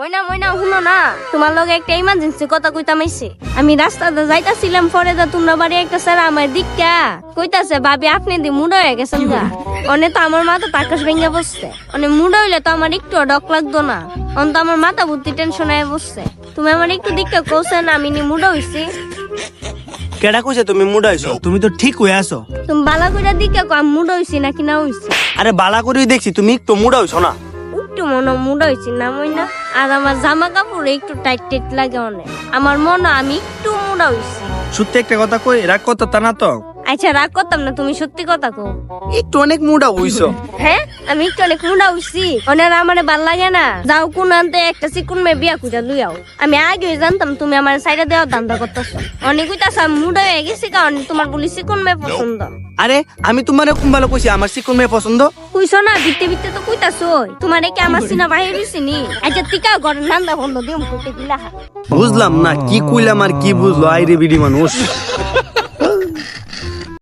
মইনা মইনা শুনো না, তোমার লগে একটা ইমার্জেন্সি কথা কইতাম আইছি। আমি রাস্তাতে যাইতাছিলাম, পরে তো তোমরা বাড়ি একটা স্যার আমার দিকটা কইতাছে, ভাবি আপনি দি মুড়া হয়ে গেছেন গা। অনে তো আমার মাথা আকাশ ভেঙে বসছে। অনে মুড়া হইলে তো আমার একটু ডক লাগতো না, অন্ত আমার মাথা বুদ্ধি টেনশন হয়ে বসছে। তুমি আমার একটু দিকটা কইছেন আমি নি মুড়া হইছি। কেডা কইছে তুমি মুডা হইছো? তুমি তো ঠিক হয়ে আছো। তুমি বালা কইরা দিকটা কো আমি মুড়া হইছি নাকি না হইছি? আরে বালা করেই দেখছি তুমি একটু মুডা হইছো না। একটু মনে মুড়া হইছি না মইনা। আর আমার জামা কাপড় একটু টাইট টাইট লাগে অনেক। আমার মনে আমি একটু মুড়া হইছি। সত্যি একটা কথা কই, রাগ কথা তা না তো। আচ্ছা রাগ করতাম না, তুমি সত্যি কথা কো। একটু অনেক মুডা হইছো। হ্যাঁ আমি একটু অনেক মুড়া হইছি। অনেক আমার ভাল লাগে না। যাও কোন আনতে একটা চিকুন মেয়ে বিয়া কইরা লইয়াও। আমি আগে জানতাম তুমি আমার সাইডে দেওয়ার ধান্দা করতেছো। অনেক কইতাছ আমি মুড়া হয়ে গেছি কারণ তোমার বলি চিকুন মেয়ে পছন্দ। আরে আমি তোমারে কোন ভালো কইছি আমার চিকন মেয়ে পছন্দ? কইছো না ভিত্তে ভিত্তে তো কইতাছো। তোমার কি আমার সিনা বাহির হইছি নি? আচ্ছা টিকা ঘরের ধান্দা বন্ধ দিম কইতে গিলা। বুঝলাম না কি কইলাম আর কি বুঝলো আইরে বিডি মানুষ।